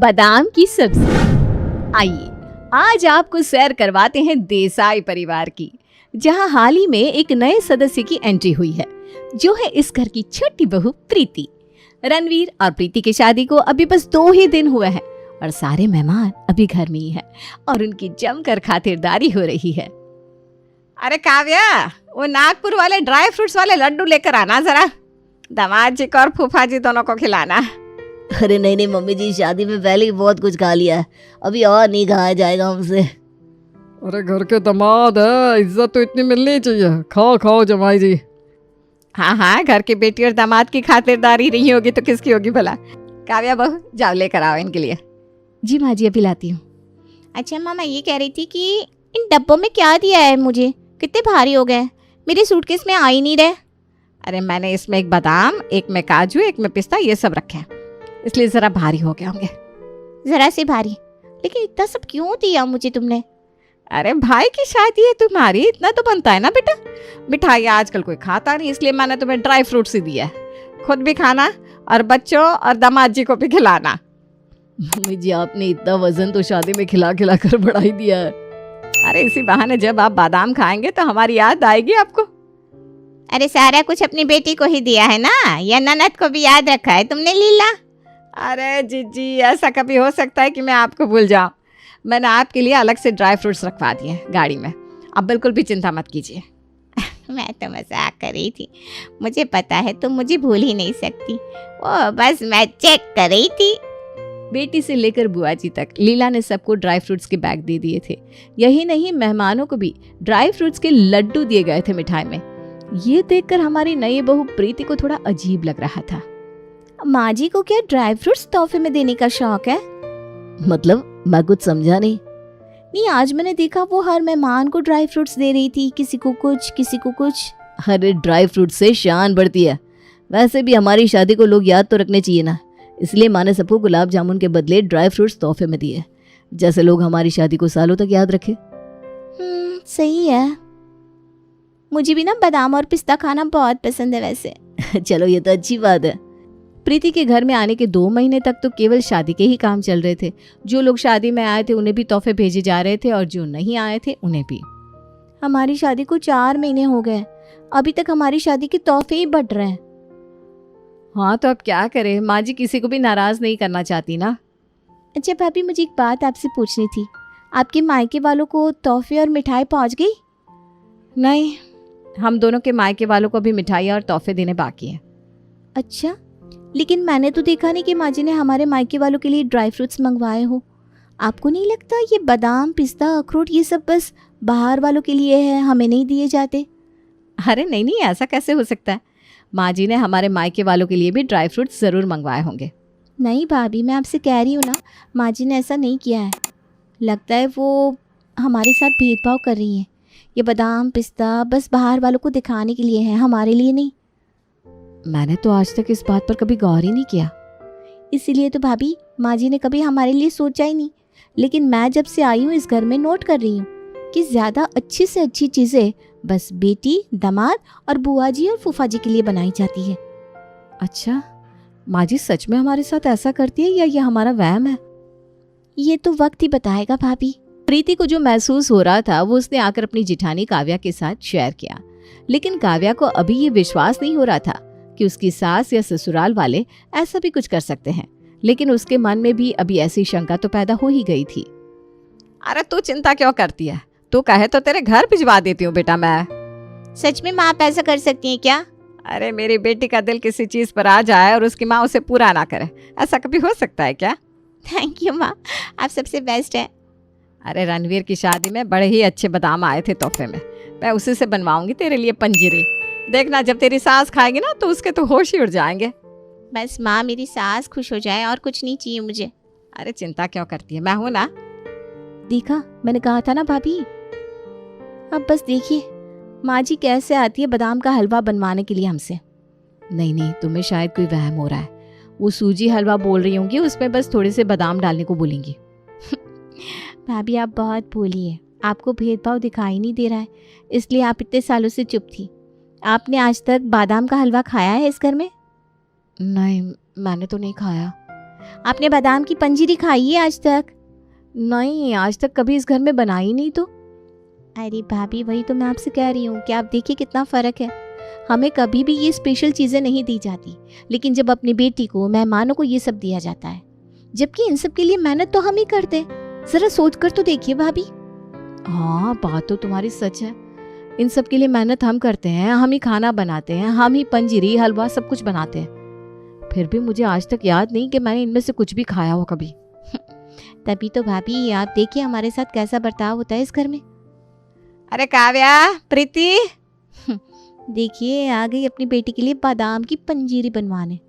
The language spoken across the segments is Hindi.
बादाम की सब्जी। आइए आज आपको सैर करवाते हैं देसाई परिवार की, जहां हाल ही में एक नए सदस्य की एंट्री हुई है, जो है इस घर की छोटी बहू प्रीति। रणवीर और प्रीति की शादी को अभी बस 2 ही दिन हुए हैं और सारे मेहमान अभी घर में ही हैं और उनकी जमकर खातिरदारी हो रही है। अरे काव्या, वो नागपुर वाले ड्राई फ्रूट्स वाले लड्डू लेकर आना जरा, दामाद जी को और फूफा जी दोनों को खिलाना। अरे नहीं मम्मी जी, शादी में पहले ही बहुत कुछ खा लिया है, अभी और नहीं खाया जाएगा हमसे। अरे घर के दामाद है, इज्जत तो इतनी मिलनी चाहिए। खाओ खाओ जमाई जी। हाँ हाँ, घर की बेटी और दामाद की खातिरदारी नहीं होगी तो किसकी होगी भला। काव्या बहू, जाओ लेकर आओ इनके लिए। जी माँ जी, अभी लाती हूँ। अच्छा मामा, ये कह रही थी कि इन डब्बों में क्या दिया है मुझे, कितने भारी हो गए, मेरे सूटकेस में आ ही नहीं रहे। अरे मैंने इसमें एक बादाम, एक में काजू, एक में पिस्ता, ये सब रखे हैं, इसलिए जरा भारी हो गए होंगे। जरा से भारी, लेकिन इतना सब क्यों दिया मुझे तुमने? अरे भाई की शादी है तुम्हारी, इतना तो बनता है ना बेटा। मिठाई आजकल कोई खाता नहीं, इसलिए मैंने तुम्हें ड्राई फ्रूट्स ही दिया है। खुद भी खाना और बच्चों और दामाद जी को भी खिलाना। मम्मी जी, आपने इतना वजन तो शादी में खिला खिला कर बढ़ा ही दिया है। अरे इसी बहाने जब आप बादाम खाएंगे तो हमारी याद आएगी आपको। अरे सारा कुछ अपनी बेटी को ही दिया है ना, या ननद को भी याद रखा है तुमने लीला? अरे जीजी, ऐसा कभी हो सकता है कि मैं आपको भूल जाऊं? मैंने आपके लिए अलग से ड्राई फ्रूट्स रखवा दिए हैं गाड़ी में, अब बिल्कुल भी चिंता मत कीजिए। मैं तो मजाक कर रही थी, मुझे पता है तुम मुझे भूल ही नहीं सकती, वो बस मैं चेक कर रही थी। बेटी से लेकर बुआ जी तक लीला ने सबको ड्राई फ्रूट्स के बैग दे दिए थे। यही नहीं, मेहमानों को भी ड्राई फ्रूट्स के लड्डू दिए गए थे मिठाई में। ये देखकर हमारी नई बहू प्रीति को थोड़ा अजीब लग रहा था। माँ जी को क्या ड्राई फ्रूट्स तोहफे में देने का शौक है? मतलब मैं कुछ समझा नहीं। नहीं, आज मैंने देखा वो हर मेहमान को ड्राई फ्रूट्स दे रही थी, किसी को कुछ किसी को कुछ। अरे ड्राई फ्रूट से शान बढ़ती है। वैसे भी हमारी शादी को लोग याद तो रखने चाहिए ना, इसलिए माँ ने सबको गुलाब जामुन के बदले ड्राई फ्रूट्स तोहफे में दिए, जैसे लोग हमारी शादी को सालों तक याद रखे। सही है, मुझे भी ना बादाम और पिस्ता खाना बहुत पसंद है वैसे। चलो ये तो अच्छी बात है। प्रीति के घर में आने के 2 महीने तक तो केवल शादी के ही काम चल रहे थे। जो लोग शादी में आए थे उन्हें भी तोहफे भेजे जा रहे थे और जो नहीं आए थे उन्हें भी। हमारी शादी को 4 महीने हो गए, अभी तक हमारी शादी के तोहफे ही बढ़ रहे हैं। हाँ तो अब क्या करें, माँ जी किसी को भी नाराज नहीं करना चाहती ना। अच्छा भाभी, मुझे एक बात आपसे पूछनी थी, आपके मायके वालों को तोहफे और मिठाई पहुंच गई? नहीं, हम दोनों के मायके वालों को भी मिठाई और तोहफे देने बाकी हैं। अच्छा, लेकिन मैंने तो देखा नहीं कि माँ जी ने हमारे मायके वालों के लिए ड्राई फ्रूट्स मंगवाए हो। आपको नहीं लगता ये बादाम, पिस्ता, अखरोट ये सब बस बाहर वालों के लिए है, हमें नहीं दिए जाते? अरे नहीं नहीं, ऐसा कैसे हो सकता है। माँ जी ने हमारे मायके वालों के लिए भी ड्राई फ्रूट्स ज़रूर मंगवाए होंगे। नहीं भाभी, मैं आपसे कह रही हूँ ना, माँ जी ने ऐसा नहीं किया है। लगता है वो हमारे साथ भेदभाव कर रही हैं। ये बादाम पिस्ता बस बाहर वालों को दिखाने के लिए है, हमारे लिए नहीं। मैंने तो आज तक इस बात पर कभी गौर ही नहीं किया। इसीलिए तो भाभी, माँ जी ने कभी हमारे लिए सोचा ही नहीं। लेकिन मैं जब से आई हूँ इस घर में नोट कर रही हूँ कि ज़्यादा अच्छी से अच्छी चीज़ें बस बेटी, दामाद और बुआ जी और फूफा जी के लिए बनाई जाती है। अच्छा, माँ जी सच में हमारे साथ ऐसा करती है या ये हमारा वहम है? ये तो वक्त ही बताएगा भाभी। प्रीति को जो महसूस हो रहा था वो उसने आकर अपनी जिठानी काव्या के साथ शेयर किया, लेकिन काव्या को अभी ये विश्वास नहीं हो रहा था कि उसकी सास या ससुराल वाले ऐसा भी कुछ कर सकते हैं। लेकिन उसके मन में भी अभी ऐसी शंका तो पैदा हो ही गई थी। अरे तू चिंता क्यों करती है, तू कहे तो तेरे घर भिजवा देती हूँ बेटा मैं। सच में माँ आप ऐसा कर सकती हैं क्या? अरे मेरी बेटी का दिल किसी चीज पर आ जाए और उसकी माँ उसे पूरा ना करे, ऐसा कभी हो सकता है क्या? थैंक यू माँ, आप सबसे बेस्ट है। अरे रणवीर की शादी में बड़े ही अच्छे बादाम आए थे तोहफे में, मैं उसी से बनवाऊंगी तेरे लिए पंजीरी। देखना जब तेरी सास खाएगी ना तो उसके तो होश ही उड़ जाएंगे। बस माँ मेरी सास खुश हो जाए और कुछ नहीं चाहिए मुझे। अरे चिंता क्यों करती है, मैं हूं ना। देखा, मैंने कहा था ना भाभी। अब बस देखिए माँ जी कैसे आती है बादाम का हलवा बनवाने के लिए हमसे। नहीं नहीं, तुम्हें शायद कोई वहम हो रहा है। वो सूजी हलवा बोल रही होंगी, उसमें बस थोड़े से बादाम डालने को बोलेंगी। भाभी आप बहुत भोली है, आपको भेदभाव दिखाई नहीं दे रहा है, इसलिए आप इतने सालों से चुप थी। आपने आज तक बादाम का हलवा खाया है इस घर में? नहीं, मैंने तो नहीं खाया। आपने बादाम की पंजीरी खाई है आज तक? नहीं, आज तक कभी इस घर में बनाई नहीं तो। अरे भाभी, वही तो मैं आपसे कह रही हूँ कि आप देखिए कितना फ़र्क है। हमें कभी भी ये स्पेशल चीज़ें नहीं दी जाती, लेकिन जब अपनी बेटी को, मेहमानों को ये सब दिया जाता है, जबकि इन सब के लिए मेहनत तो हम ही करते हैं। ज़रा सोच कर तो देखिए भाभी। हाँ, बात तो तुम्हारी सच है। इन सब के लिए मेहनत हम करते हैं, हम ही खाना बनाते हैं, हम ही पंजीरी हलवा सब कुछ बनाते हैं। फिर भी मुझे आज तक याद नहीं कि मैंने इनमें से कुछ भी खाया हो कभी। तभी तो भाभी, आप देखिए हमारे साथ कैसा बर्ताव होता है इस घर में। अरे काव्या, प्रीति, देखिए आ गई अपनी बेटी के लिए बादाम की पंजीरी बनवाने।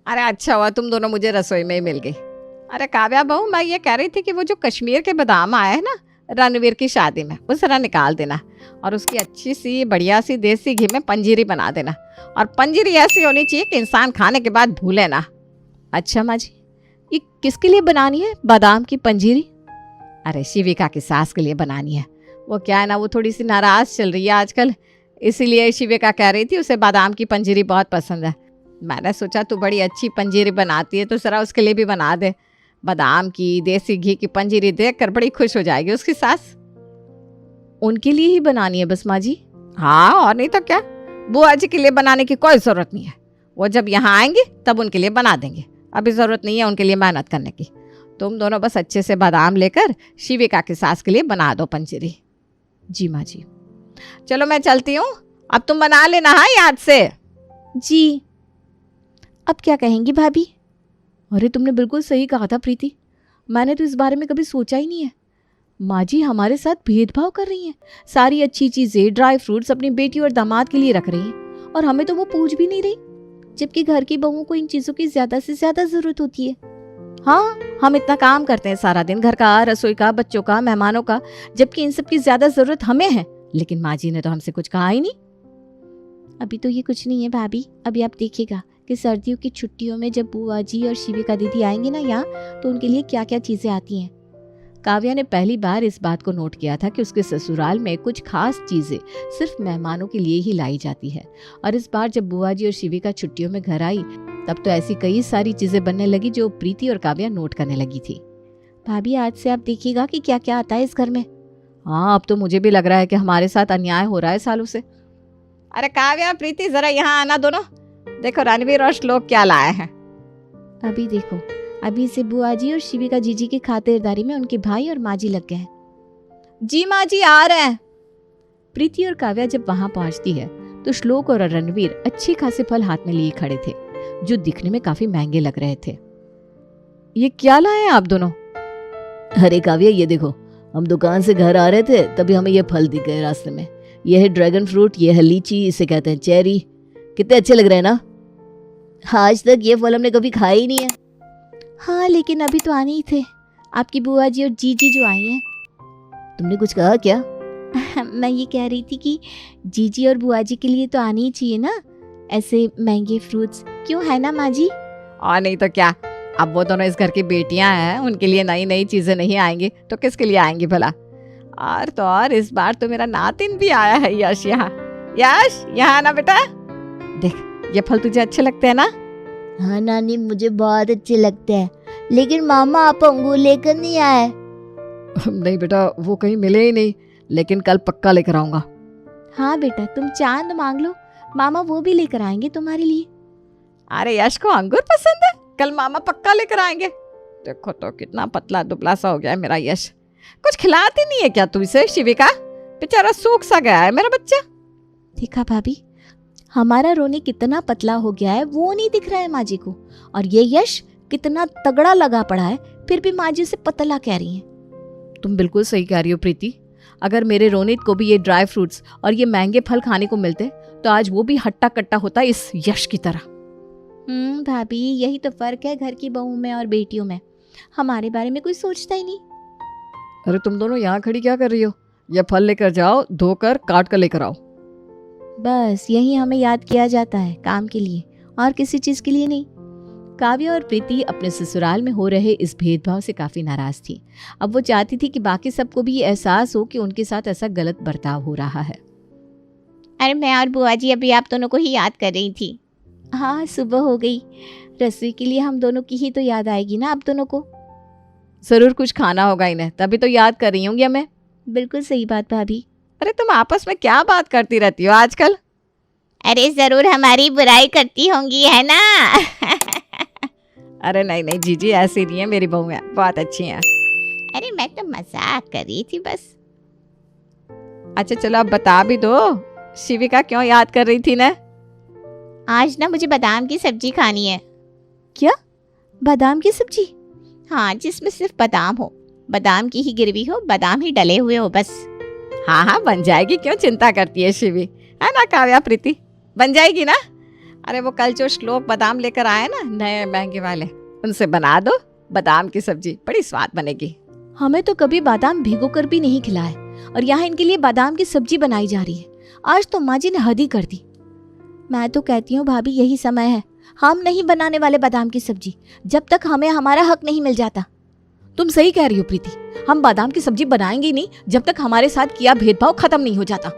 अरे अच्छा हुआ तुम दोनों मुझे रसोई में ही मिल गई। अरे काव्या बहू, मैं ये कह रही थी कि वो जो कश्मीर के बादाम आए हैं ना रणवीर की शादी में, वो जरा निकाल देना और उसकी अच्छी सी बढ़िया सी देसी घी में पंजीरी बना देना। और पंजीरी ऐसी होनी चाहिए कि इंसान खाने के बाद भूले ना। अच्छा माँ जी, ये किसके लिए बनानी है बादाम की पंजीरी? अरे शिविका की सास के लिए बनानी है। वो क्या है ना, वो थोड़ी सी नाराज़ चल रही है आजकल, इसीलिए शिविका कह रही थी उसे बादाम की पंजीरी बहुत पसंद है। मैंने सोचा तू बड़ी अच्छी पंजीरी बनाती है तो ज़रा उसके लिए भी बना दे। बादाम की देसी घी की पंजीरी देखकर बड़ी खुश हो जाएगी उसकी सास। उनके लिए ही बनानी है बस माँ जी? हाँ, और नहीं तो क्या। बुआ जी के लिए बनाने की कोई ज़रूरत नहीं है। वो जब यहाँ आएंगे तब उनके लिए बना देंगे। अभी ज़रूरत नहीं है उनके लिए मेहनत करने की। तुम दोनों बस अच्छे से बादाम लेकर शिविका की सास के लिए बना दो पंजीरी। जी माँ जी। चलो मैं चलती हूँ, अब तुम बना लेना हाँ याद से। जी। अब क्या कहेंगी भाभी? अरे तुमने बिल्कुल सही कहा था प्रीति, मैंने तो इस बारे में कभी सोचा ही नहीं है। माँ जी हमारे साथ भेदभाव कर रही हैं, सारी अच्छी चीज़ें, ड्राई फ्रूट्स अपनी बेटी और दामाद के लिए रख रही हैं और हमें तो वो पूछ भी नहीं रही, जबकि घर की बहुओं को इन चीज़ों की ज़्यादा से ज़्यादा ज़रूरत होती है। हाँ, हम इतना काम करते हैं सारा दिन, घर का, रसोई का, बच्चों का, मेहमानों का, जबकि इन सब की ज़्यादा ज़रूरत हमें है। लेकिन माँ जी ने तो हमसे कुछ कहा ही नहीं। अभी तो ये कुछ नहीं है भाभी, अभी आप देखिएगा कि सर्दियों की छुट्टियों में जब बुआ जी और शिविका दीदी आएंगे ना यहाँ, तो उनके लिए क्या क्या चीज़ें आती हैं। काव्या ने पहली बार इस बात को नोट किया था कि उसके ससुराल में कुछ खास चीज़ें सिर्फ मेहमानों के लिए ही लाई जाती है। और इस बार जब बुआ जी और शिविका छुट्टियों में घर आई तब तो ऐसी कई सारी चीज़ें बनने लगी जो प्रीति और काव्या नोट करने लगी थी। भाभी आज से आप देखिएगा कि क्या क्या आता है इस घर में। हाँ, अब तो मुझे भी लग रहा है कि हमारे साथ अन्याय हो रहा है सालों से। अरे काव्या, प्रीति, जरा यहाँ आना दोनों। देखो रणवीर और श्लोक क्या लाए हैं। अभी देखो, अभी से बुआ जी और शिविका जीजी की खातिरदारी में उनके भाई और माँ जी लग गए हैं। जी माँ जी आ रहे हैं। प्रीति और काव्या जब वहां पहुंचती है तो श्लोक और रणवीर अच्छे खासे फल हाथ में लिए खड़े थे जो दिखने में काफी महंगे लग रहे थे। ये क्या लाए हैं आप दोनों? अरे काव्या, ये देखो, हम दुकान से घर आ रहे थे तभी हमें ये फल दिख गए रास्ते में। ये है ड्रैगन फ्रूट, ये है लीची, इसे कहते हैं चेरी। कितने अच्छे लग रहे हैं ना। आज तक ये फल हमने कभी खाए ही नहीं है। हाँ, लेकिन अभी तो आने ही थे, आपकी बुआ जी और जीजी जो आई हैं। तुमने कुछ कहा क्या? मैं ये कह रही थी कि जीजी और बुआ जी के लिए तो आनी ही चाहिए ना ऐसे महंगे फ्रूट्स, क्यों है ना माँ जी? और नहीं तो क्या। अब वो दोनों इस घर की बेटियां हैं, उनके लिए नई नई चीजें नहीं आएंगी तो किसके लिए आएंगी भला। और तो और इस बार तो मेरा नातिन भी आया है यश यहाँ। यश, यहाँ आना बेटा। देख, ये फल तुझे अच्छे लगते हैं ना? हाँ नानी, मुझे बहुत अच्छे लगते हैं, लेकिन मामा आप अंगूर लेकर नहीं आए। नहीं बेटा, वो कहीं मिले ही नहीं, लेकिन कल पक्का लेकर आऊंगा। हाँ बेटा, तुम चांद मांग लो, मामा वो भी लेकर आएंगे तुम्हारे लिए। अरे यश को अंगूर पसंद है, कल मामा पक्का लेकर आएंगे। देखो तो कितना पतला दुबला सा हो गया है मेरा यश। कुछ खिलाती नहीं है क्या तू इसे शिविका? बेचारा सूख सा गया है मेरा बच्चा। देखा भाभी, हमारा रोने कितना पतला हो गया है वो नहीं दिख रहा है माँ जी को, और ये यश कितना तगड़ा लगा पड़ा है, फिर भी माँ जी उसे पतला कह रही हैं। तुम बिल्कुल सही कह रही हो प्रीति। अगर मेरे रोनित को भी ये ड्राई फ्रूट्स और ये महंगे फल खाने को मिलते तो आज वो भी हट्टा कट्टा होता इस यश की तरह। भाभी, यही तो फर्क है घर की बहू में और बेटियों में, हमारे बारे में कोई सोचता ही नहीं। अरे तुम दोनों यहाँ खड़ी क्या कर रही हो? ये फल लेकर जाओ, धोकर काट कर लेकर आओ। बस यही हमें याद किया जाता है काम के लिए, और किसी चीज के लिए नहीं। काव्या और प्रीति अपने ससुराल में हो रहे इस भेदभाव से काफी नाराज थी। अब वो चाहती थी कि बाकी सबको भी ये एहसास हो कि उनके साथ ऐसा गलत बर्ताव हो रहा है। अरे मैं और बुआ जी अभी आप दोनों को ही याद कर रही थी। हाँ, सुबह हो गई, रसोई के लिए हम दोनों की ही तो याद आएगी ना आप दोनों को। जरूर कुछ खाना होगा इन्हें, तभी तो याद कर रही होंगी हमें। बिल्कुल सही बात भाभी। अरे तुम आपस में क्या बात करती रहती हो आजकल? अरे जरूर हमारी बुराई करती होंगी, है ना? अरे नहीं नहीं जीजी, ऐसी नहीं है मेरी बहू है, बहुत अच्छी है। अरे मैं तो मजाक कर रही थी बस। अच्छा चलो अब बता भी दो, शिविका क्यों याद कर रही थी ना? आज ना मुझे बादाम की सब्जी खानी है। क्या? बादाम की सब्जी? हाँ, जिसमें सिर्फ बादाम हो, बादाम की ही गिरवी हो, बादाम ही डले हुए हो बस। हाँ हाँ बन जाएगी, क्यों चिंता करती है शिवी, है ना काव्या प्रीति? बन जाएगी ना? अरे वो कल जो श्लोक बादाम लेकर आए ना नए महंगे वाले, उनसे बना दो बादाम की सब्जी, बड़ी स्वाद बनेगी। हमें तो कभी बादाम भिगो कर भी नहीं खिलाए और यहाँ इनके लिए बादाम की सब्जी बनाई जा रही है। आज तो माँ जी ने हद ही कर दी। मैं तो कहती हूँ भाभी यही समय है, हम नहीं बनाने वाले बादाम की सब्जी जब तक हमें हमारा हक नहीं मिल जाता। तुम सही कह रही हो प्रीति, हम बादाम की सब्जी बनाएंगे ही नहीं जब तक हमारे साथ किया भेदभाव खत्म नहीं हो जाता।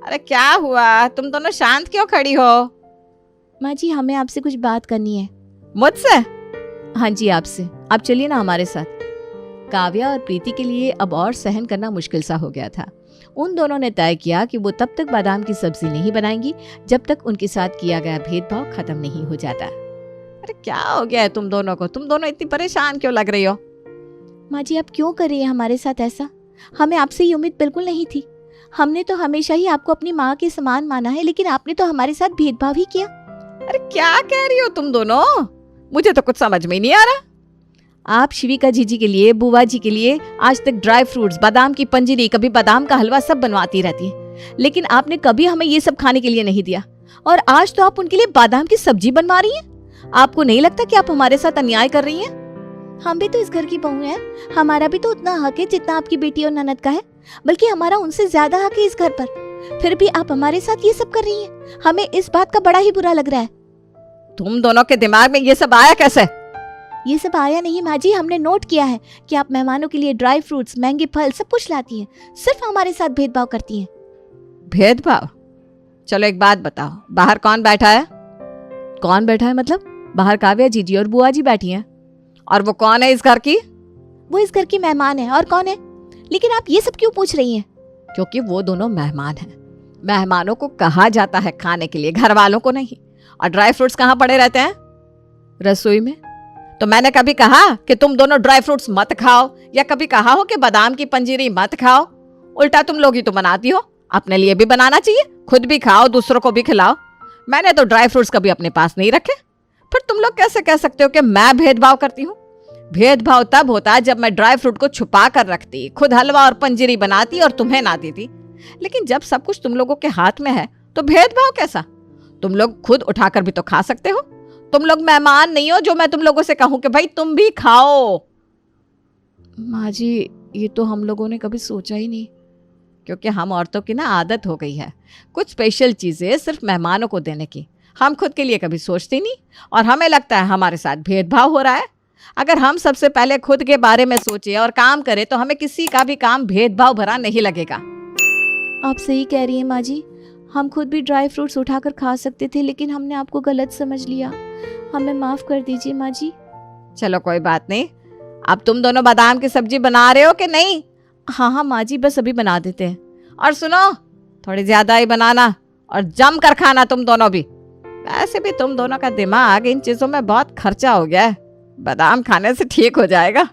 अरे क्या हुआ, तुम दोनों शांत क्यों खड़ी हो? माँ जी हमें आपसे कुछ बात करनी है। मुझसे? हाँ जी आपसे। आप चलिए ना हमारे साथ। काव्या और प्रीति के लिए अब और सहन करना मुश्किल सा हो गया था। उन दोनों ने तय किया कि वो तब तक बादाम की सब्जी नहीं बनाएंगी जब तक उनके साथ किया गया भेदभाव खत्म नहीं हो जाता। अरे क्या हो गया है तुम दोनों को? तुम दोनों इतनी परेशान क्यों लग रही हो? माँ जी आप क्यों कर रही हैं हमारे साथ ऐसा? हमें आपसे ये उम्मीद बिल्कुल नहीं थी। हमने तो हमेशा ही आपको अपनी माँ के समान माना है, लेकिन आपने तो हमारे साथ भेदभाव ही किया। अरे क्या कह रही हो तुम दोनों? मुझे तो कुछ समझ में ही नहीं आ रहा। आप शिविका जीजी के लिए, बुआ जी के लिए आज तक ड्राई फ्रूट्स, बादाम की पंजीरी, कभी बादाम का हलवा सब बनवाती रहती है, लेकिन आपने कभी हमें ये सब खाने के लिए नहीं दिया। और आज तो आप उनके लिए बादाम की सब्जी बनवा रही हैं। आपको नहीं लगता कि आप हमारे साथ अन्याय कर रही हैं? हम भी तो इस घर की बहू हैं, हमारा भी तो उतना हक है जितना आपकी बेटी और ननद का है, बल्कि हमारा उनसे ज्यादा हक है इस घर पर। फिर भी आप हमारे साथ ये सब कर रही हैं। हमें इस बात का बड़ा ही बुरा लग रहा है। तुम दोनों के दिमाग में ये सब आया कैसे? ये सब आया नहीं माँ जी, हमने नोट किया है कि आप मेहमानों के लिए ड्राई फ्रूट्स, महंगे फल सब कुछ लाती हैं, सिर्फ हमारे साथ भेदभाव करती हैं। भेदभाव? चलो एक बात बताओ, बाहर कौन बैठा है? कौन बैठा है मतलब? बाहर काव्या जीजी और बुआ जी बैठी हैं। और वो कौन है इस घर की? वो इस घर की मेहमान है। और कौन है? लेकिन आप ये सब क्यों पूछ रही हैं? क्योंकि वो दोनों मेहमान हैं। मेहमानों को कहा जाता है खाने के लिए, घर वालों को नहीं। और ड्राई फ्रूट्स कहाँ पड़े रहते हैं? रसोई में। तो मैंने कभी कहा कि तुम दोनों ड्राई फ्रूट्स मत खाओ, या कभी कहा हो कि बादाम की पंजीरी मत खाओ? उल्टा तुम लोग ही तो बनाती हो। अपने लिए भी बनाना चाहिए, खुद भी खाओ, दूसरों को भी खिलाओ। मैंने तो ड्राई फ्रूट्स कभी अपने पास नहीं रखे। फिर तुम लोग कैसे कह सकते हो कि मैं भेदभाव करती हूँ? भेदभाव तब होता है जब मैं ड्राई फ्रूट को छुपा कर रखती, खुद हलवा और पंजीरी बनाती और तुम्हें ना देती। लेकिन जब सब कुछ तुम लोगों के हाथ में है तो भेदभाव कैसा? तुम लोग खुद उठाकर भी तो खा सकते हो। तुम लोग मेहमान नहीं हो जो मैं तुम लोगों से कहूं कि भाई तुम भी खाओ। माँ जी ये तो हम लोगों ने कभी सोचा ही नहीं। क्योंकि हम औरतों की ना आदत हो गई है कुछ स्पेशल चीजें सिर्फ मेहमानों को देने की। हम खुद के लिए कभी सोचते नहीं, और हमें लगता है हमारे साथ भेदभाव हो रहा है। अगर हम सबसे पहले खुद के बारे में सोचे और काम करें तो हमें किसी का भी काम भेदभाव भरा नहीं लगेगा। आप सही कह रही हैं माँ जी, हम खुद भी ड्राई फ्रूट्स उठाकर खा सकते थे, लेकिन हमने आपको गलत समझ लिया। हमें माफ कर दीजिए माँ जी। चलो कोई बात नहीं। अब तुम दोनों बादाम की सब्जी बना रहे हो कि नहीं? हाँ हाँ माँ जी, बस अभी बना देते हैं। और सुनो, थोड़ी ज्यादा ही बनाना और जम कर खाना तुम दोनों भी। वैसे भी तुम दोनों का दिमाग इन चीजों में बहुत खर्चा हो गया है, बादाम खाने से ठीक हो जाएगा।